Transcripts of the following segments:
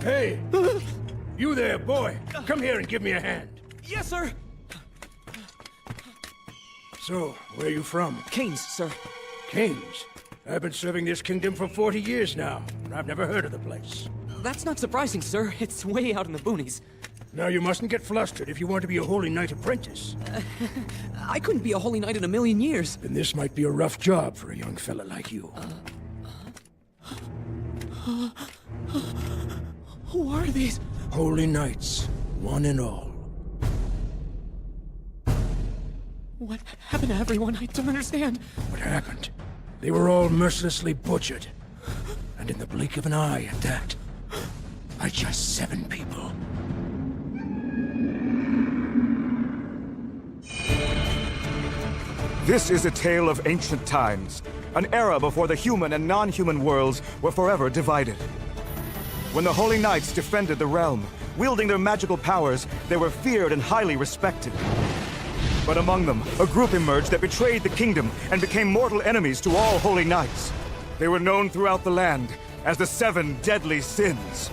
Hey! You there, boy! Come here and give me a hand. Yes, sir! So, where are you from? Keynes, sir. Keynes? I've been serving this kingdom for 40 years now, and I've never heard of the place. That's not surprising, sir. It's way out in the boonies. Now, you mustn't get flustered if you want to be a Holy Knight apprentice. I couldn't be a holy knight in a million years. Then this might be a rough job for a young fella like you. Who are these? Holy Knights, one and all. What happened to everyone? I don't understand. What happened? They were all mercilessly butchered. And in the blink of an eye at that. By just 7 people. This is a tale of ancient times, an era before the human and non-human worlds were forever divided. When the Holy Knights defended the realm, wielding their magical powers, they were feared and highly respected. But among them, a group emerged that betrayed the kingdom and became mortal enemies to all Holy Knights. They were known throughout the land as the 7 Deadly Sins.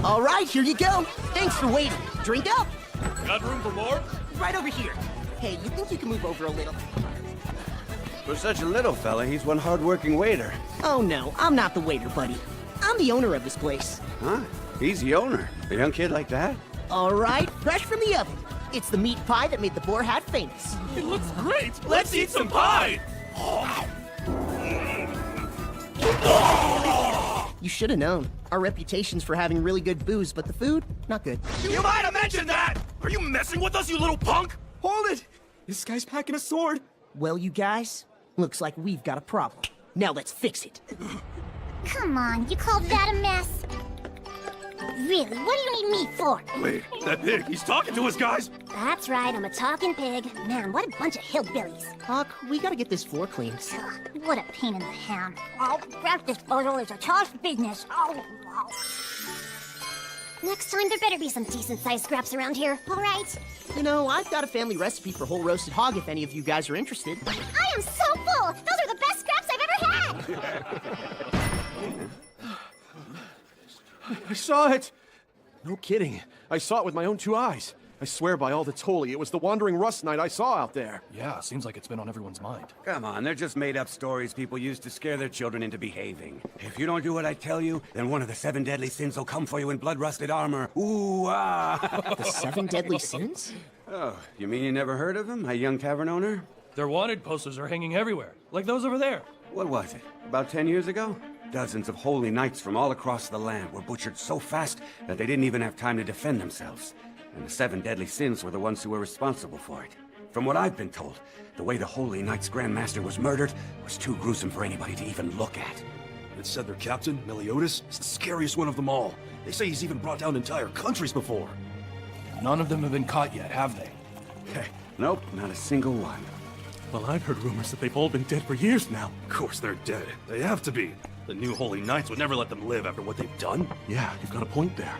All right, here you go. Thanks for waiting. Drink up. Got room for more? Right over here. Hey, you think you can move over a little? For such a little fella, he's one hard-working waiter. Oh no, I'm not the waiter, buddy. I'm the owner of this place. Huh? He's the owner. A young kid like that? All right, fresh from the oven. It's the meat pie that made the boar hat famous. It looks great! Let's eat some pie! You should have known. Our reputation's for having really good booze, but the food, not good. You might have mentioned that! Are you messing with us, you little punk? Hold it! This guy's packing a sword. Well, you guys, looks like we've got a problem. Now let's fix it. Come on, you called that a mess? Really, what do you need me for? Wait, that pig, he's talking to us, guys! That's right, I'm a talking pig. Man, what a bunch of hillbillies. Huck, we gotta get this floor cleaned. Ugh, what a pain in the ham. Oh, craft disposal is a tough business. Oh. Next time, there better be some decent-sized scraps around here, all right? You know, I've got a family recipe for whole roasted hog if any of you guys are interested. I am so full! Those are the best scraps I've ever had! I saw it! No kidding. I saw it with my own 2 eyes. I swear by all that's holy, it was the wandering rust knight I saw out there. Yeah, seems like it's been on everyone's mind. Come on, they're just made-up stories people use to scare their children into behaving. If you don't do what I tell you, then one of the 7 deadly sins will come for you in blood-rusted armor. Ooh, ah! The 7 deadly sins? Oh, you mean you never heard of them, a young tavern owner? Their wanted posters are hanging everywhere, like those over there. What was it, about 10 years ago? Dozens of holy knights from all across the land were butchered so fast that they didn't even have time to defend themselves. And the 7 deadly sins were the ones who were responsible for it. From what I've been told, the way the Holy Knight's Grand Master was murdered was too gruesome for anybody to even look at. It said their captain, Meliodas, is the scariest one of them all. They say he's even brought down entire countries before. None of them have been caught yet, have they? Nope, not a single one. Well, I've heard rumors that they've all been dead for years now. Of course they're dead. They have to be. The new Holy Knights would never let them live after what they've done. Yeah, you've got a point there.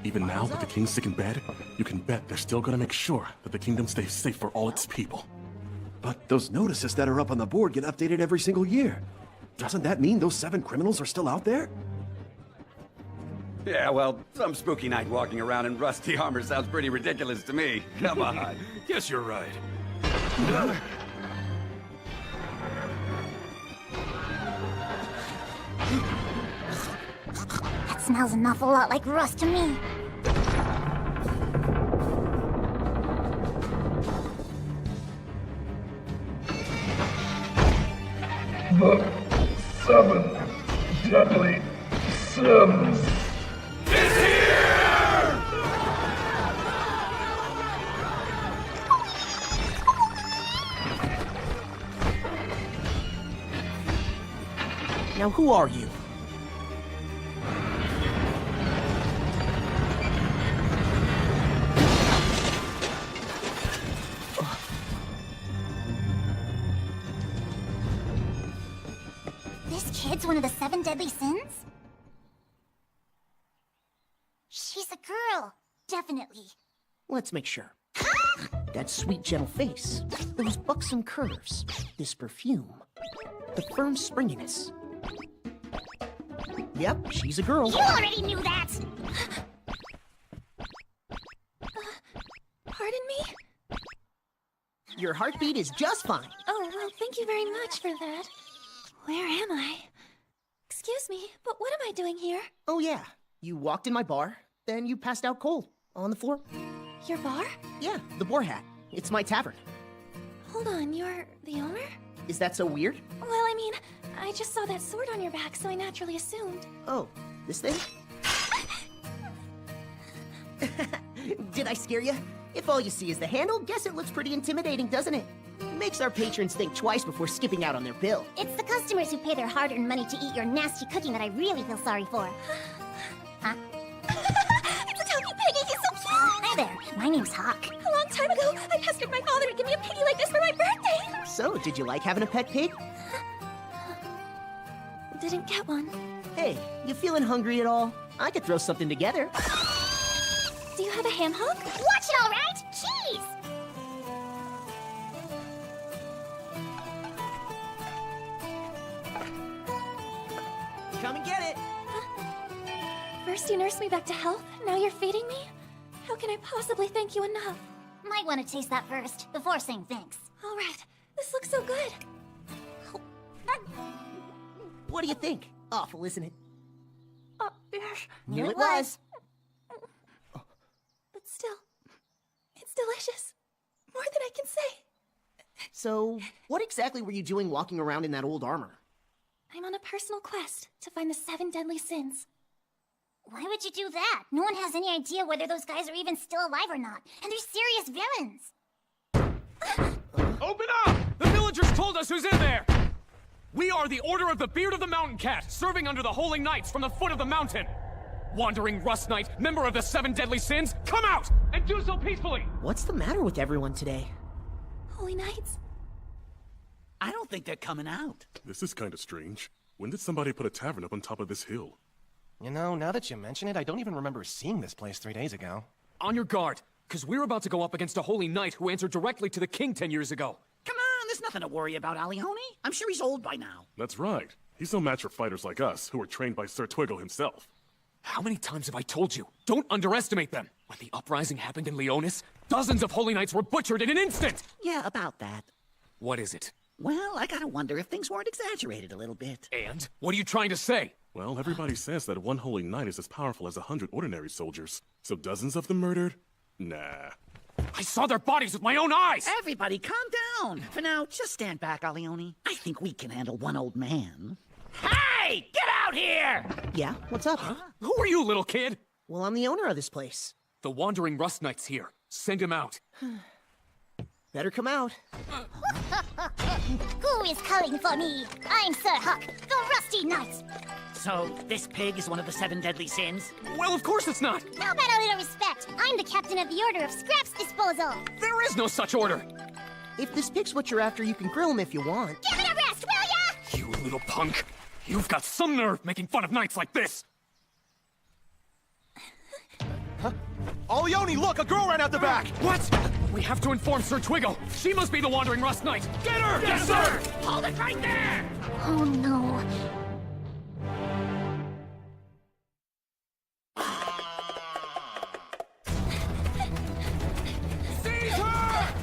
Even now, with the king sick in bed, you can bet they're still gonna make sure that the kingdom stays safe for all its people. But those notices that are up on the board get updated every single year. Doesn't that mean those 7 criminals are still out there? Yeah, well, some spooky knight walking around in rusty armor sounds pretty ridiculous to me. Come on. Guess you're right. That smells an awful lot like rust to me. The 7 Deadly Sins. It's here! Now who are you? This kid's one of the 7 deadly sins? She's a girl, definitely. Let's make sure. That sweet, gentle face. Those buxom curves. This perfume. The firm springiness. Yep, she's a girl. You already knew that! Pardon me? Your heartbeat is just fine. Oh, well, thank you very much for that. Where am I? Excuse me, but what am I doing here? Oh yeah, you walked in my bar, then you passed out cold. On the floor. Your bar? Yeah, the Boar Hat. It's my tavern. Hold on, you're the owner? Is that so weird? Well, I mean, I just saw that sword on your back, so I naturally assumed. Oh, this thing? Did I scare you? If all you see is the handle, guess it looks pretty intimidating, doesn't it? Makes our patrons think twice before skipping out on their bill. It's the customers who pay their hard-earned money to eat your nasty cooking that I really feel sorry for. Huh? It's a Toki Piggy, he's so cute! Hi there, my name's Hawk. A long time ago, I pestered my father to give me a piggy like this for my birthday! So, did you like having a pet pig? Didn't get one. Hey, you feeling hungry at all? I could throw something together. Do you have a ham hock? Watch it, all right? Jeez! Come and get it! First you nursed me back to health, now you're feeding me? How can I possibly thank you enough? Might want to taste that first, before saying thanks. All right, this looks so good. What do you think? Awful, isn't it? Yes. Knew it was. But still, it's delicious. More than I can say. So, what exactly were you doing walking around in that old armor? I'm on a personal quest to find the 7 deadly sins. Why would you do that? No one has any idea whether those guys are even still alive or not. And they're serious villains. Open up! The villagers told us who's in there! We are the Order of the Beard of the Mountain Cat, serving under the Holy Knights from the foot of the mountain. Wandering Rust Knight, member of the 7 deadly sins, come out! And do so peacefully! What's the matter with everyone today? Holy Knights? I don't think they're coming out. This is kind of strange. When did somebody put a tavern up on top of this hill? You know, now that you mention it, I don't even remember seeing this place 3 days ago. On your guard, because we're about to go up against a Holy Knight who answered directly to the king 10 years ago. Come on, there's nothing to worry about, Alioni. I'm sure he's old by now. That's right. He's no match for fighters like us, who are trained by Sir Twiggle himself. How many times have I told you? Don't underestimate them! When the uprising happened in Leonis, dozens of Holy Knights were butchered in an instant! Yeah, about that. What is it? Well, I gotta wonder if things weren't exaggerated a little bit. And? What are you trying to say? Well, everybody says that one Holy Knight is as powerful as 100 ordinary soldiers. So dozens of them murdered? Nah. I saw their bodies with my own eyes! Everybody, calm down. For now, just stand back, Alioni. I think we can handle one old man. Hey! Get out here! Yeah, what's up? Huh? Who are you, little kid? Well, I'm the owner of this place. The Wandering Rust Knight's here. Send him out. Better come out. Who is calling for me? I'm Sir Huck, the Rusty Knight. So, this pig is one of the 7 deadly sins? Well, of course it's not. How about a little respect? I'm the captain of the Order of Scraps Disposal. There is no such order. If this pig's what you're after, you can grill him if you want. Give it a rest, will ya? You little punk. You've got some nerve making fun of knights like this. Huh? Alioni, look! A girl ran out the back! What? We have to inform Sir Twiggle. She must be the Wandering Rust Knight. Get her! Yes, sir! Hold it right there! Oh, no. Seize her!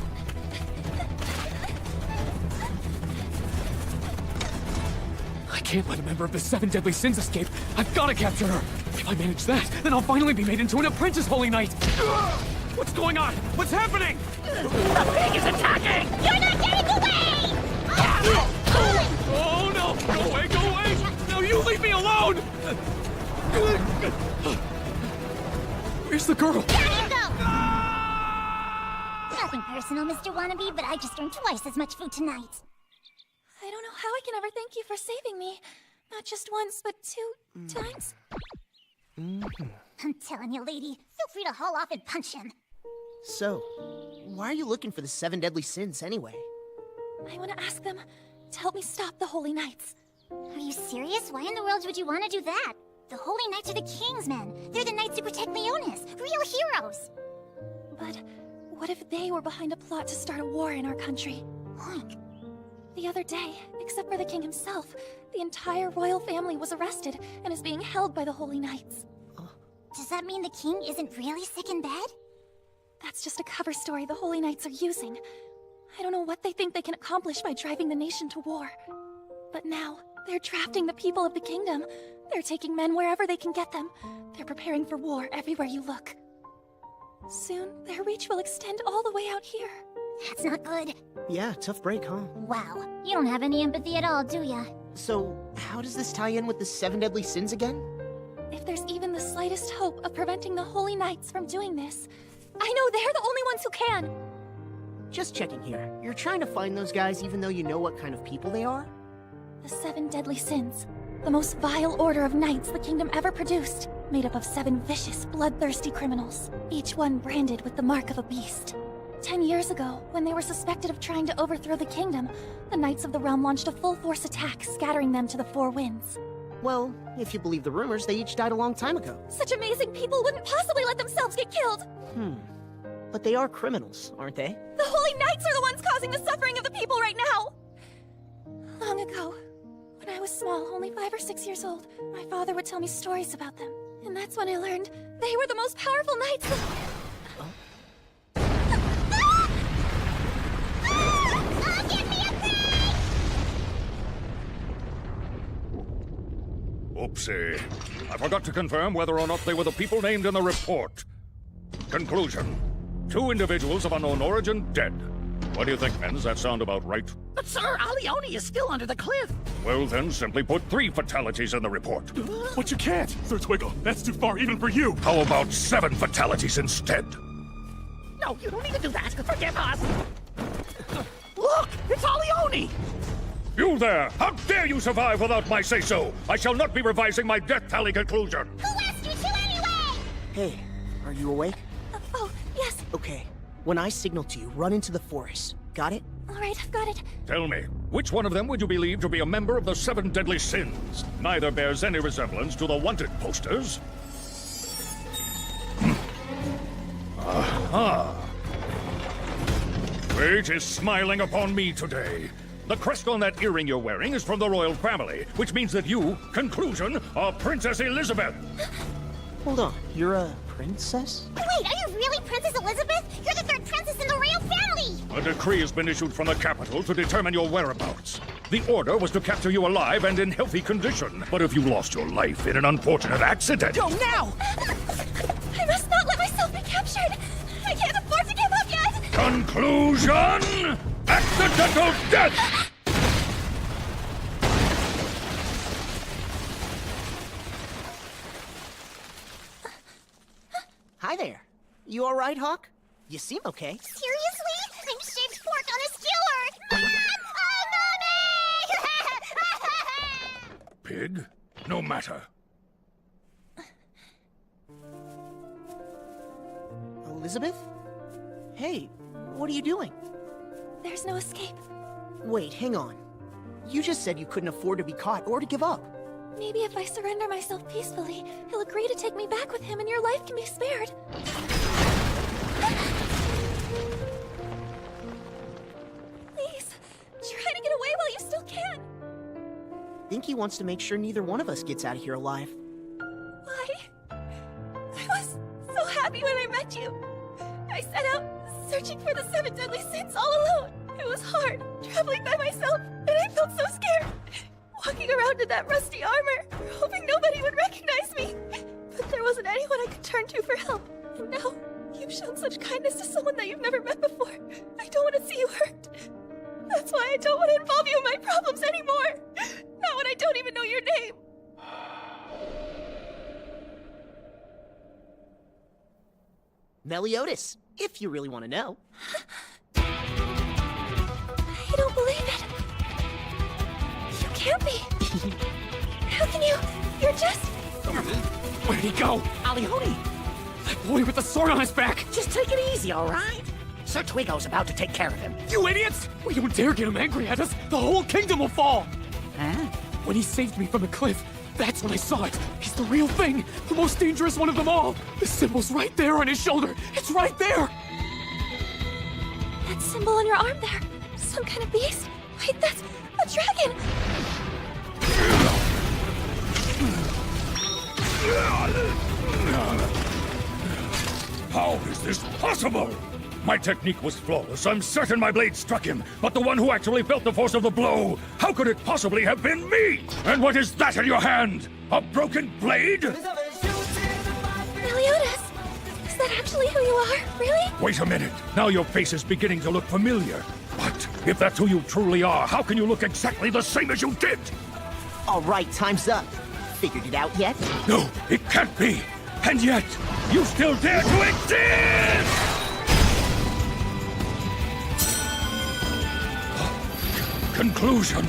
I can't let a member of the 7 deadly sins escape. I've got to capture her. If I manage that, then I'll finally be made into an apprentice Holy Knight. What's going on? What's happening? The pig is attacking! You're not getting away! Oh no! Go away! Go away! No, you leave me alone! Where's the girl? There you go! Nothing personal, Mr. Wannabe, but I just earned twice as much food tonight. I don't know how I can ever thank you for saving me. Not just once, but 2 times? I'm telling you, lady, feel free to haul off and punch him. So, why are you looking for the 7 deadly sins anyway? I want to ask them to help me stop the Holy Knights. Are you serious? Why in the world would you want to do that? The Holy Knights are the King's men. They're the knights who protect Leonis. Real heroes. But what if they were behind a plot to start a war in our country? Oink. The other day, except for the king himself, the entire royal family was arrested and is being held by the Holy Knights. Does that mean the king isn't really sick in bed? That's just a cover story the Holy Knights are using. I don't know what they think they can accomplish by driving the nation to war. But now, they're drafting the people of the kingdom. They're taking men wherever they can get them. They're preparing for war everywhere you look. Soon, their reach will extend all the way out here. That's not good. Yeah, tough break, huh? Wow, you don't have any empathy at all, do ya? So, how does this tie in with the 7 deadly sins again? If there's even the slightest hope of preventing the Holy Knights from doing this, I know they're the only ones who can! Just checking here. You're trying to find those guys even though you know what kind of people they are? The 7 Deadly Sins. The most vile order of knights the kingdom ever produced. Made up of 7 vicious, bloodthirsty criminals. Each one branded with the mark of a beast. 10 years ago, when they were suspected of trying to overthrow the kingdom, the Knights of the Realm launched a full-force attack, scattering them to the 4 winds. Well, if you believe the rumors, they each died a long time ago. Such amazing people wouldn't possibly let themselves get killed! But they are criminals, aren't they? The Holy Knights are the ones causing the suffering of the people right now! Long ago, when I was small, only 5 or 6 years old, my father would tell me stories about them. And that's when I learned they were the most powerful knights that... Give me a break! Oopsie. I forgot to confirm whether or not they were the people named in the report. Conclusion. 2 individuals of unknown origin dead. What do you think, men? Does that sound about right? But sir, Alioni is still under the cliff. Well, then simply put 3 fatalities in the report. But you can't! Sir Twiggle, that's too far even for you! How about 7 fatalities instead? No, you don't need to do that. Forgive us! Look! It's Alioni! You there! How dare you survive without my say-so? I shall not be revising my death tally conclusion! Who asked you to anyway? Hey, are you awake? Oh, yes. Okay. When I signal to you, run into the forest. Got it? Alright, I've got it. Tell me, which one of them would you believe to be a member of the 7 Deadly Sins? Neither bears any resemblance to the wanted posters. Aha! Fate is smiling upon me today. The crest on that earring you're wearing is from the royal family, which means that you, conclusion, are Princess Elizabeth. Hold on, you're a princess? Wait, are you really Princess Elizabeth? You're the 3rd princess in the royal family! A decree has been issued from the capital to determine your whereabouts. The order was to capture you alive and in healthy condition. But if you lost your life in an unfortunate accident... Go now! I must not let myself be captured! I can't afford to give up yet! Conclusion! Accidental death! Hi there. You alright, Hawk? You seem okay. Seriously? I'm shaved pork on a skewer! Mom! Oh, Mommy! Pig? No matter. Elizabeth? Hey, what are you doing? There's no escape. Wait, hang on. You just said you couldn't afford to be caught or to give up. Maybe if I surrender myself peacefully, he'll agree to take me back with him and your life can be spared. Please, try to get away while you still can. Think he wants to make sure neither one of us gets out of here alive. Why? I was so happy when I met you. I set out searching for the 7 Deadly Sins all alone. It was hard, traveling by myself, and I felt so scared. Walking around in that rusty armor, hoping nobody would recognize me. But there wasn't anyone I could turn to for help. And now, you've shown such kindness to someone that you've never met before. I don't want to see you hurt. That's why I don't want to involve you in my problems anymore. Not when I don't even know your name. Meliodas, if you really want to know. I don't believe it. You can't be. How can you? You're just... Where'd he go? Alioni, That boy with the sword on his back! just take it easy, all right? Sir Twiggo's about to take care of him. You idiots! We don't dare get him angry at us! The whole kingdom will fall! Huh? When he saved me from the cliff, that's when I saw it. He's the real thing, the most dangerous one of them all. The symbol's right there on his shoulder. It's right there! That symbol on your arm there. Some kind of beast. Wait, that's a dragon! How is this possible? My technique was flawless. I'm certain my blade struck him. But the one who actually felt the force of the blow, how could it possibly have been me? And what is that in your hand? A broken blade? Meliodas! Is that actually who you are? Really? Wait a minute. Now your face is beginning to look familiar. But if that's who you truly are, how can you look exactly the same as you did? All right, time's up. Figured it out yet? No, it can't be. And yet, you still dare to exist! Conclusion.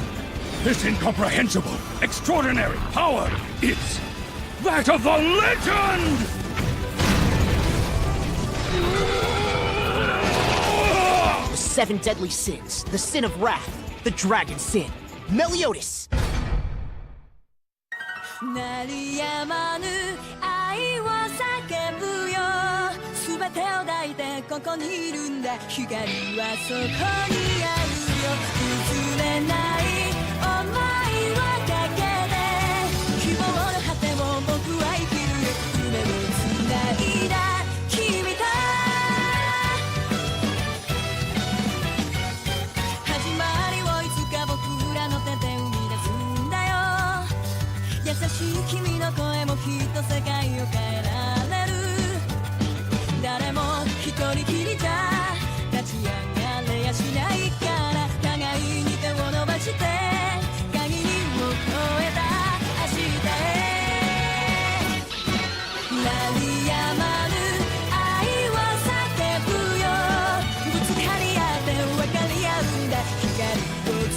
This incomprehensible, extraordinary power is that of the legend! The 7 deadly sins, the sin of wrath, the dragon sin, Meliodas. 鳴りやまぬ愛を叫ぶよ全てを抱いてここにいるんだ光はそこにあるよ譲れない想いはかけて希望の果てを僕は生きるよ夢をつないだ君と始まりをいつか僕らの手で生み出すんだよ優しい君の声もきっと世界を変えられる誰も一人きりじゃ立ち上がれやしないから互いに手を伸ばして限りを超えた明日へ鳴りやまぬ愛を叫ぶよぶつかり合って分かり合うんだ光を作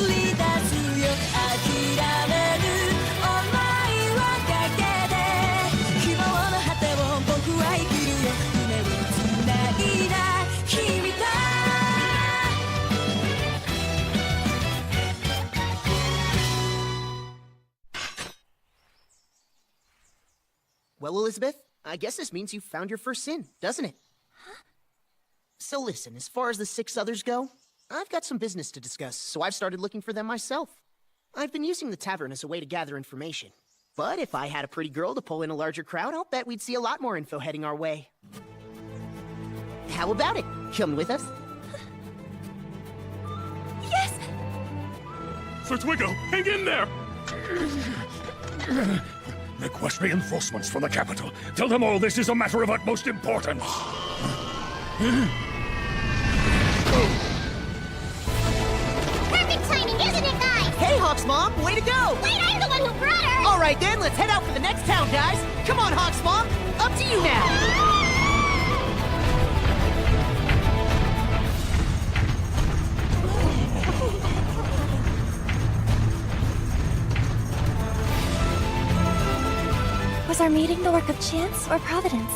り出すよ諦めるWell, Elizabeth, I guess this means you found your first sin, doesn't it? Huh? So listen, as far as the 6 others go, I've got some business to discuss, so I've started looking for them myself. I've been using the tavern as a way to gather information. But if I had a pretty girl to pull in a larger crowd, I'll bet we'd see a lot more info heading our way. How about it? Come with us? Yes! Sir Twiggo, hang in there! Request reinforcements from the capital. Tell them all this is a matter of utmost importance. Perfect timing, isn't it, guys? Hey, Hawk's mom, way to go! Wait, I'm the one who brought her! All right, then, let's head out for the next town, guys. Come on, Hawk's mom, up to you now. Was our meeting the work of chance or providence?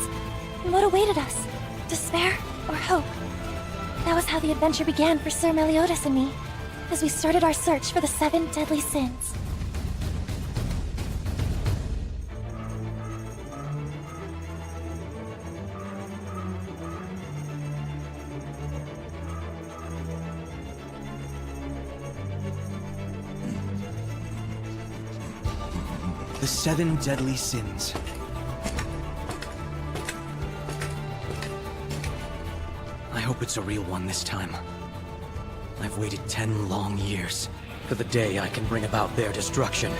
And what awaited us? Despair or hope? That was how the adventure began for Sir Meliodas and me, as we started our search for the 7 deadly sins. The 7 deadly sins. I hope it's a real one this time. I've waited 10 long years for the day I can bring about their destruction.